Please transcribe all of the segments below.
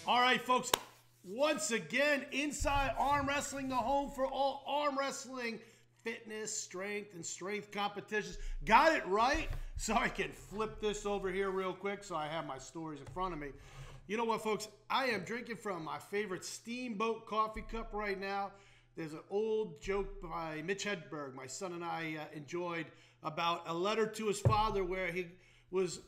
All right, folks. Once again, Inside Arm Wrestling, the home for all arm wrestling, fitness, strength, and strength competitions. Got it right? So I can flip this over here real quick so I have my stories in front of me. You know what, folks? I am drinking from my favorite Steamboat coffee cup right now. There's an old joke by Mitch Hedberg, my son and I enjoyed, about a letter to his father where he was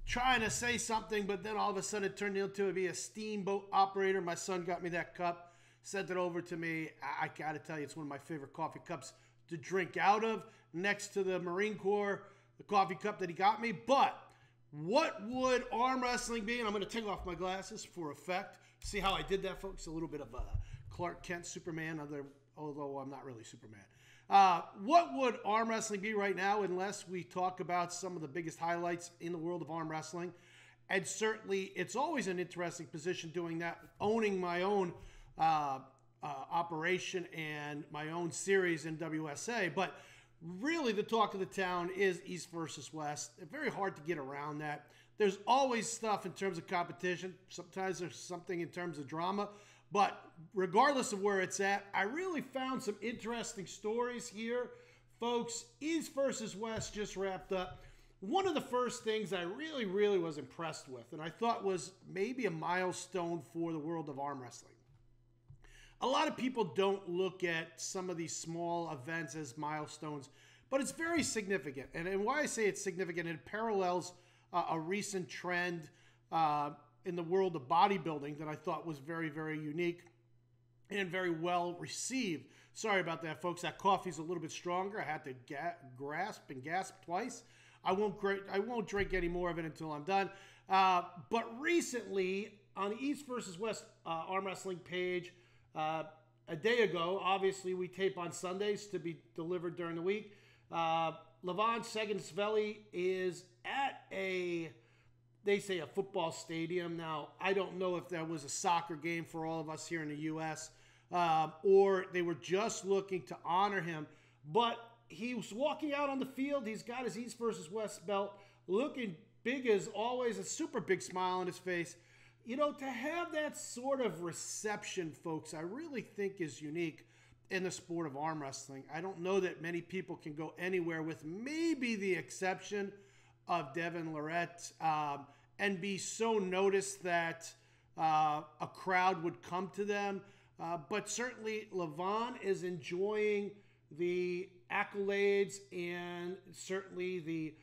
trying to say something, but then all of a sudden it turned into be a steamboat operator. My son got me that cup, sent it over to me. I got to tell you, it's one of my favorite coffee cups to drink out of, next to the Marine Corps, the coffee cup that he got me. But what would arm wrestling be? And I'm going to take off my glasses for effect. See how I did that, folks? A little bit of Clark Kent, Superman, although I'm not really Superman. What would arm wrestling be right now unless we talk about some of the biggest highlights in the world of arm wrestling? And certainly, it's always an interesting position doing that, owning my own operation and my own series in WSA. But really, the talk of the town is East versus West. It's very hard to get around that. There's always stuff in terms of competition. Sometimes there's something in terms of drama. But regardless of where it's at, I really found some interesting stories here. Folks, East versus West just wrapped up. One of the first things I really was impressed with, and I thought was maybe a milestone for the world of arm wrestling. A lot of people don't look at some of these small events as milestones, but it's very significant. And why I say it's significant, it parallels a recent trend in the world of bodybuilding that I thought was very unique and very well received. Sorry about that, folks. That coffee's a little bit stronger. I had to grasp and gasp twice. I won't drink any more of it until I'm done. But recently, on the East versus West arm wrestling page, a day ago, obviously we tape on Sundays to be delivered during the week. Levon Segensveli is at they say a football stadium. Now, I don't know if that was a soccer game for all of us here in the U.S. Or they were just looking to honor him. But he was walking out on the field. He's got his East versus West belt, looking big as always, a super big smile on his face. You know, to have that sort of reception, folks, I really think is unique in the sport of arm wrestling. I don't know that many people can go anywhere, with maybe the exception of Devon Larratt, and be so noticed that a crowd would come to them. But certainly Levon is enjoying the accolades and certainly the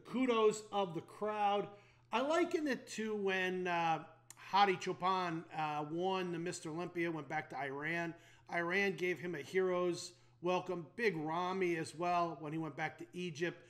kudos of the crowd. I liken it to when Hadi Choopan won the Mr. Olympia, went back to Iran. Iran gave him a hero's welcome. Big Rami as well when he went back to Egypt.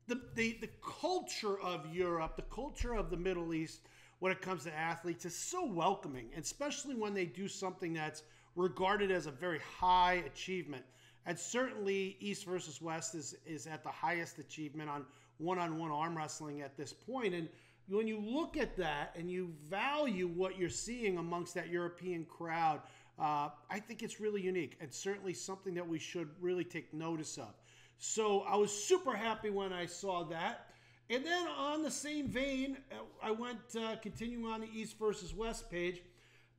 The culture of Europe, the culture of the Middle East when it comes to athletes is so welcoming, especially when they do something that's regarded as a very high achievement. And certainly East versus West is at the highest achievement on one-on-one arm wrestling at this point. And when you look at that and you value what you're seeing amongst that European crowd, I think it's really unique and certainly something that we should really take notice of. So I was super happy when I saw that. And then on the same vein, I went continuing on the East versus West page.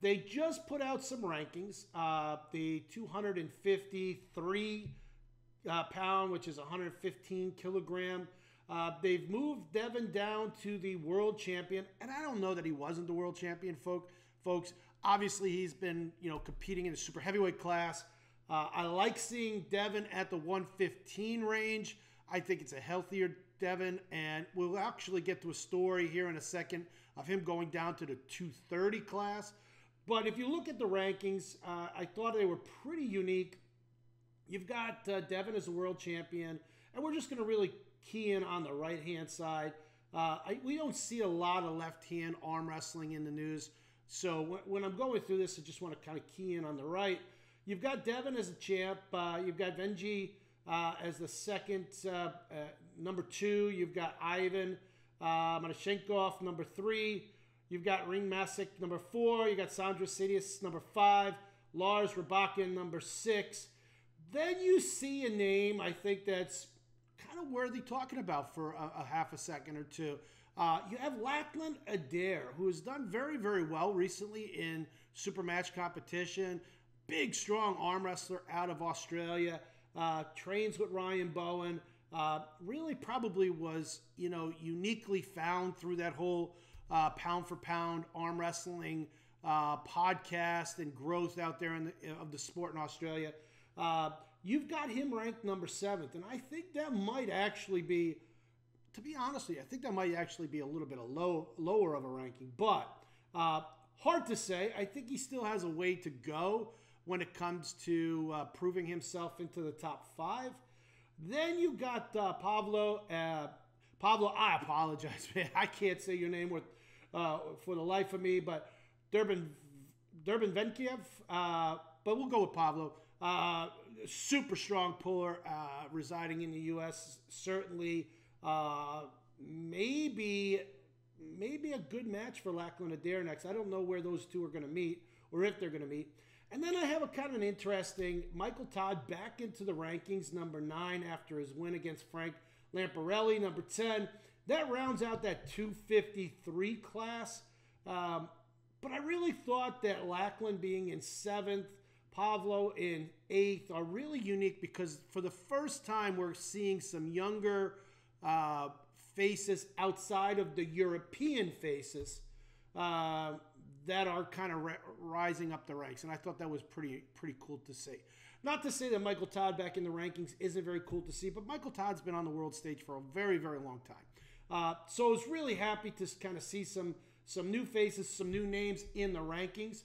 They just put out some rankings. The 253 pound, which is 115 kilogram. They've moved Devon down to the world champion. And I don't know that he wasn't the world champion, folks. Obviously, he's been competing in the super heavyweight class. I like seeing Devon at the 115 range. I think it's a healthier Devon, and we'll actually get to a story here in a second of him going down to the 230 class. But if you look at the rankings, I thought they were pretty unique. You've got Devon as a world champion, and we're just going to really key in on the right-hand side. We don't see a lot of left-hand arm wrestling in the news, so when I'm going through this, I just want to kind of key in on the right. You've got Devon as a champ. You've got Venji as the second, number 2. You've got Ivan Matashenkov, number 3. You've got Ring Masick, number 4. You got Sandra Sidious, number 5. Lars Rabakin, number 6. Then you see a name I think that's kind of worthy talking about for a half a second or two. You have Lachlan Adair, who has done very, very well recently in super match competition. Big, strong arm wrestler out of Australia. Trains with Ryan Bowen. Really probably was, uniquely found through that whole pound for pound arm wrestling podcast and growth out there of the sport in Australia. You've got him ranked number 7th, and I think that might actually be, to be honest with you, I think that might actually be a little bit lower of a ranking, but hard to say. I think he still has a way to go when it comes to proving himself into the top 5. Then you got Pablo. I apologize, man. I can't say your name for the life of me, but Durban Venkiev. But we'll go with Pablo. Super strong puller, residing in the U.S. Certainly, maybe a good match for Lachlan Adair next. I don't know where those two are going to meet or if they're going to meet. And then I have a kind of an interesting Michael Todd back into the rankings, number 9 after his win against Frank Lamparelli, number 10. That rounds out that 253 class. But I really thought that Lachlan being in 7th, Pablo in 8th are really unique because for the first time we're seeing some younger faces outside of the European faces that are kind of rising up the ranks. And I thought that was pretty cool to see. Not to say that Michael Todd back in the rankings isn't very cool to see, but Michael Todd's been on the world stage for a very, very long time. So I was really happy to kind of see some new faces, some new names in the rankings.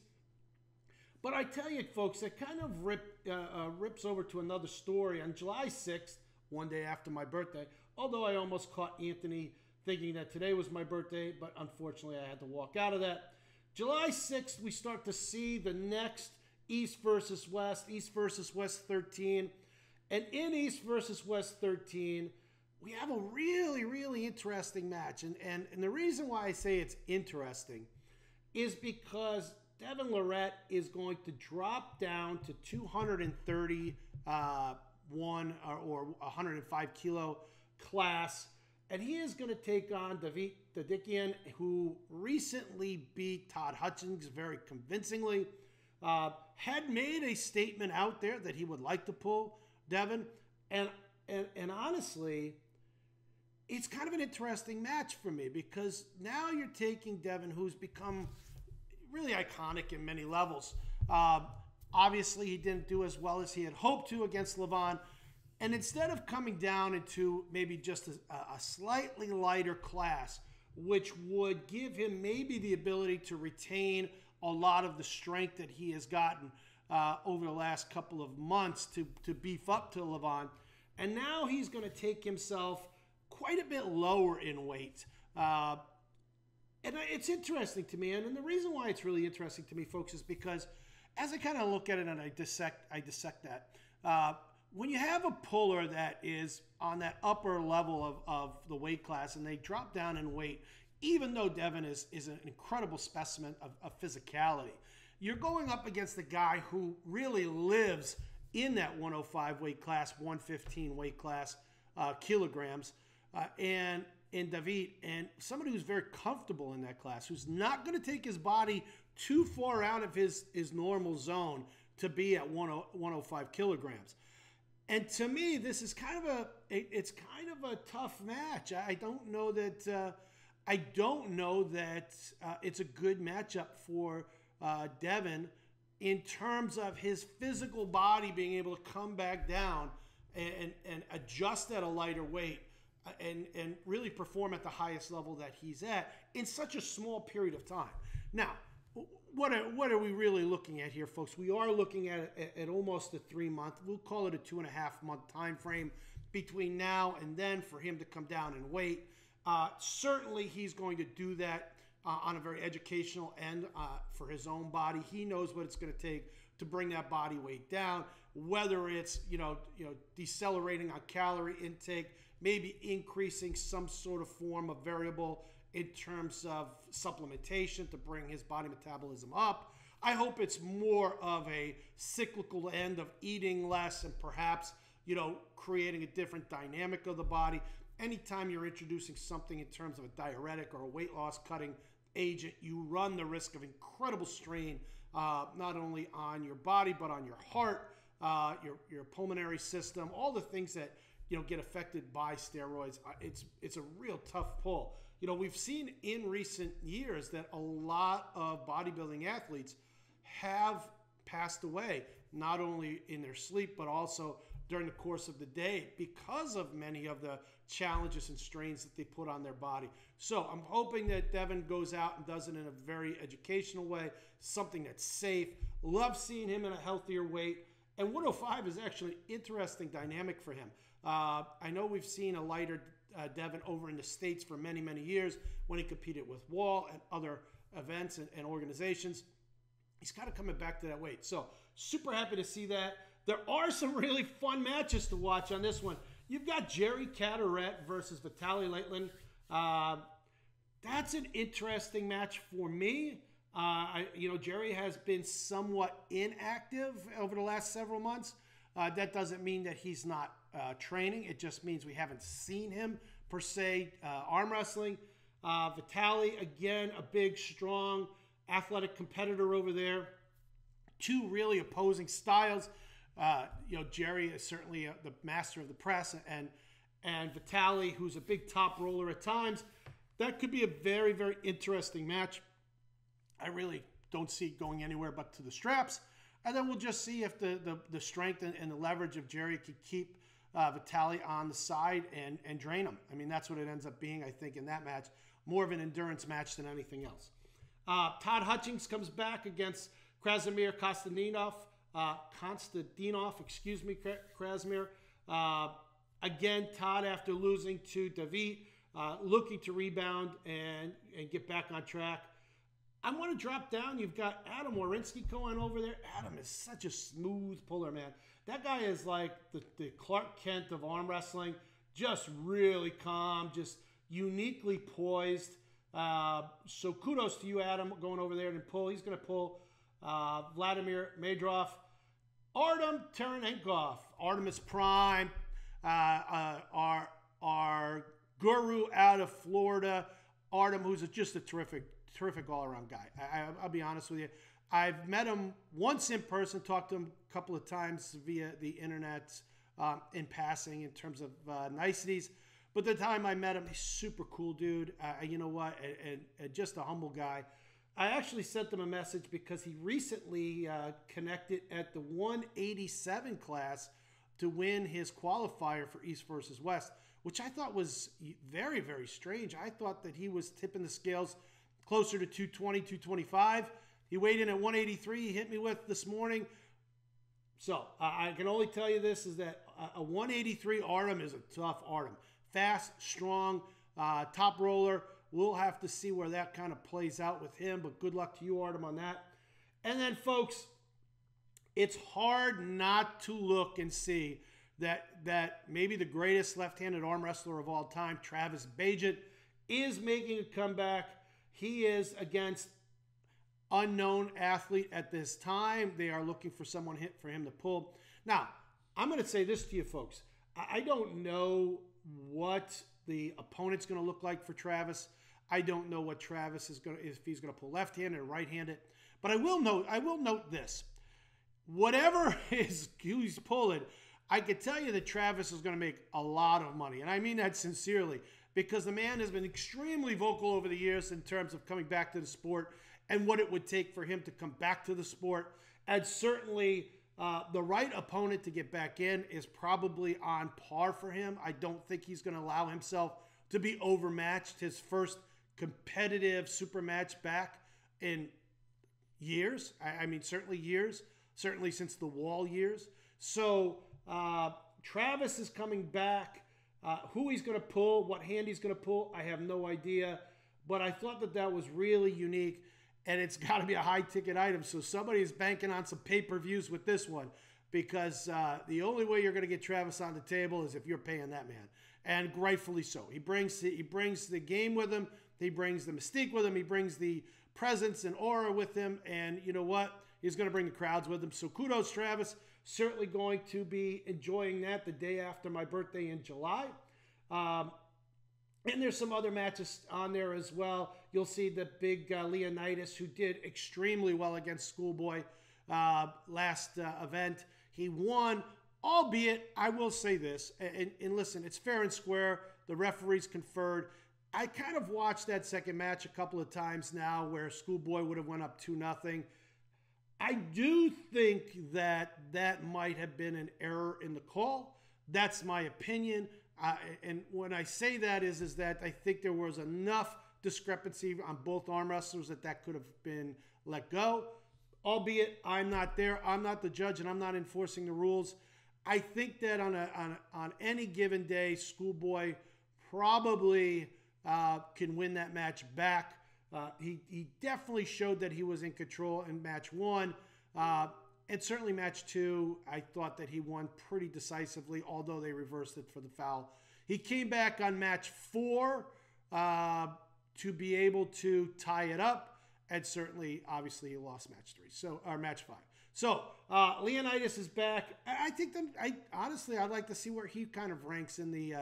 But I tell you, folks, that kind of rips over to another story. On July 6th, one day after my birthday, although I almost caught Anthony thinking that today was my birthday, but unfortunately I had to walk out of that. July 6th, we start to see the next East versus West 13. And in East versus West 13, we have a really, really interesting match. And the reason why I say it's interesting is because Devon Larratt is going to drop down to 231 or 105 kilo class. And he is going to take on David Dadikian, who recently beat Todd Hutchings very convincingly. Had made a statement out there that he would like to pull Devon. And honestly, it's kind of an interesting match for me because now you're taking Devon, who's become really iconic in many levels. Obviously, he didn't do as well as he had hoped to against Levon. And instead of coming down into maybe just a slightly lighter class, which would give him maybe the ability to retain a lot of the strength that he has gotten over the last couple of months to beef up to Levon. And now he's going to take himself quite a bit lower in weight. And it's interesting to me. And the reason why it's really interesting to me, folks, is because as I kind of look at it and I dissect that, when you have a puller that is on that upper level of the weight class and they drop down in weight, even though Devon is an incredible specimen of physicality, you're going up against the guy who really lives in that 105 weight class, 115 weight class kilograms, and David, and somebody who's very comfortable in that class, who's not going to take his body too far out of his normal zone to be at 105 kilograms. And to me, this is kind of a tough match. I don't know that it's a good matchup for Devon in terms of his physical body being able to come back down and adjust at a lighter weight and really perform at the highest level that he's at in such a small period of time. Now, what are we really looking at here, folks? We are looking at almost a 3-month, we'll call it a 2.5-month time frame between now and then for him to come down in weight. Certainly, he's going to do that on a very educational end for his own body. He knows what it's going to take to bring that body weight down, whether it's decelerating on calorie intake, maybe increasing some sort of form of variable in terms of supplementation to bring his body metabolism up. I hope it's more of a cyclical end of eating less and perhaps creating a different dynamic of the body. Anytime you're introducing something in terms of a diuretic or a weight loss cutting agent, you run the risk of incredible strain, not only on your body, but on your heart, your pulmonary system, all the things that, get affected by steroids. It's a real tough pull. We've seen in recent years that a lot of bodybuilding athletes have passed away, not only in their sleep, but also during the course of the day because of many of the challenges and strains that they put on their body. So I'm hoping that Devon goes out and does it in a very educational way, something that's safe. Love seeing him in a healthier weight. And 105 is actually an interesting dynamic for him. I know we've seen a lighter Devon over in the States for many, many years when he competed with Wall and other events and organizations. He's kind of coming back to that weight. So super happy to see that. There are some really fun matches to watch on this one. You've got Jerry Carteret versus Vitaly Laitlin. That's an interesting match for me. Jerry has been somewhat inactive over the last several months. That doesn't mean that he's not training. It just means we haven't seen him per se arm wrestling. Vitaly, again, a big, strong, athletic competitor over there. Two really opposing styles. Jerry is certainly the master of the press, and Vitaly, who's a big top roller at times. That could be a very, very interesting match. I really don't see it going anywhere but to the straps. And then we'll just see if the strength and the leverage of Jerry could keep Vitaly on the side and drain him. I mean, that's what it ends up being, I think, in that match. More of an endurance match than anything else. Todd Hutchings comes back against Krasimir Konstantinov. Krasimir. Again, Todd, after losing to David, looking to rebound and get back on track. I want to drop down. You've got Adam Warinsky going over there. Adam is such a smooth puller, man. That guy is like the Clark Kent of arm wrestling. Just really calm, just uniquely poised. So kudos to you, Adam, going over there and pull. He's going to pull Vladimir Medrov. Artem Terenkov, Artemis Prime, our guru out of Florida. Artem, who's just a terrific all-around guy. I'll be honest with you. I've met him once in person, talked to him a couple of times via the internet in passing in terms of niceties. But the time I met him, he's super cool dude. You know what? And just a humble guy. I actually sent him a message because he recently connected at the 187 class to win his qualifier for East versus West, which I thought was very, very strange. I thought that he was tipping the scales closer to 220, 225. He weighed in at 183. He hit me with this morning. So I can only tell you this, is that a 183 Artem is a tough Artem. Fast, strong, top roller. We'll have to see where that kind of plays out with him, but good luck to you, Artem, on that. And then, folks, it's hard not to look and see that maybe the greatest left-handed arm wrestler of all time, Travis Bagent, is making a comeback. He is against unknown athlete at this time. They are looking for someone for him to pull. Now, I'm going to say this to you, folks. I don't know what the opponent's going to look like for Travis. I don't know what Travis is going to, if he's going to pull left-handed or right-handed. But I will note this. Whatever he's pulling, I can tell you that Travis is going to make a lot of money. And I mean that sincerely, because the man has been extremely vocal over the years in terms of coming back to the sport and what it would take for him to come back to the sport. And certainly the right opponent to get back in is probably on par for him. I don't think he's going to allow himself to be overmatched. His first competitive super match back in years. I mean, certainly years. Certainly since the Wall years. So Travis is coming back. Who he's going to pull, what hand he's going to pull, I have no idea. But I thought that was really unique. And it's got to be a high-ticket item. So somebody is banking on some pay-per-views with this one. Because the only way you're going to get Travis on the table is if you're paying that man. And rightfully so. He brings the game with him. He brings the mystique with him. He brings the presence and aura with him. And you know what? He's going to bring the crowds with him. So kudos, Travis. Certainly going to be enjoying that the day after my birthday in July. And there's some other matches on there as well. You'll see the big Leonidas, who did extremely well against Schoolboy last event. He won, albeit, I will say this, and listen, it's fair and square. The referees conferred. I kind of watched that second match a couple of times now where Schoolboy would have went up 2-0. I do think that that might have been an error in the call. That's my opinion. And when I say that is that I think there was enough discrepancy on both arm wrestlers that could have been let go. Albeit I'm not there. I'm not the judge and I'm not enforcing the rules. I think that on any given day, Schoolboy probably can win that match back. He definitely showed that he was in control in match 1. And certainly match 2, I thought that he won pretty decisively, although they reversed it for the foul. He came back on match 4 to be able to tie it up. And certainly, obviously, he lost match 3, or match 5. So, Leonidas is back. I think honestly, I'd like to see where he kind of ranks in the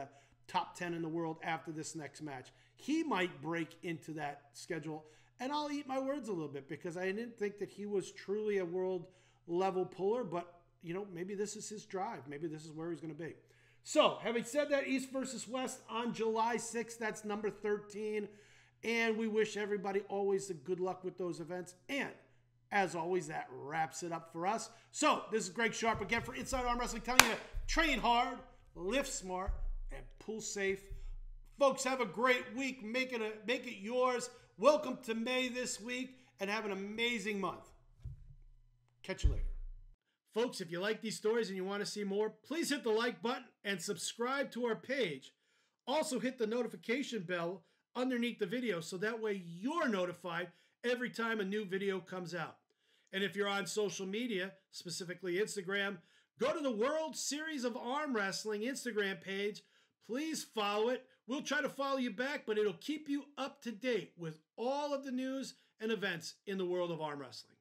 top 10 in the world after this next match. He might break into that schedule, and I'll eat my words a little bit because I didn't think that he was truly a world level puller, but maybe this is his drive. Maybe this is where he's going to be. So, having said that, East versus West on July 6th, that's number 13, and we wish everybody always the good luck with those events, and as always, that wraps it up for us. So, this is Gregg Sharp again for Inside Arm Wrestling, telling you to train hard, lift smart, and pull safe. Folks, have a great week. Make it yours. Welcome to May this week, and have an amazing month. Catch you later. Folks, if you like these stories and you want to see more, please hit the like button and subscribe to our page. Also, hit the notification bell underneath the video so that way you're notified every time a new video comes out. And if you're on social media, specifically Instagram, go to the World Series of Arm Wrestling Instagram page. Please follow it. We'll try to follow you back, but it'll keep you up to date with all of the news and events in the world of arm wrestling.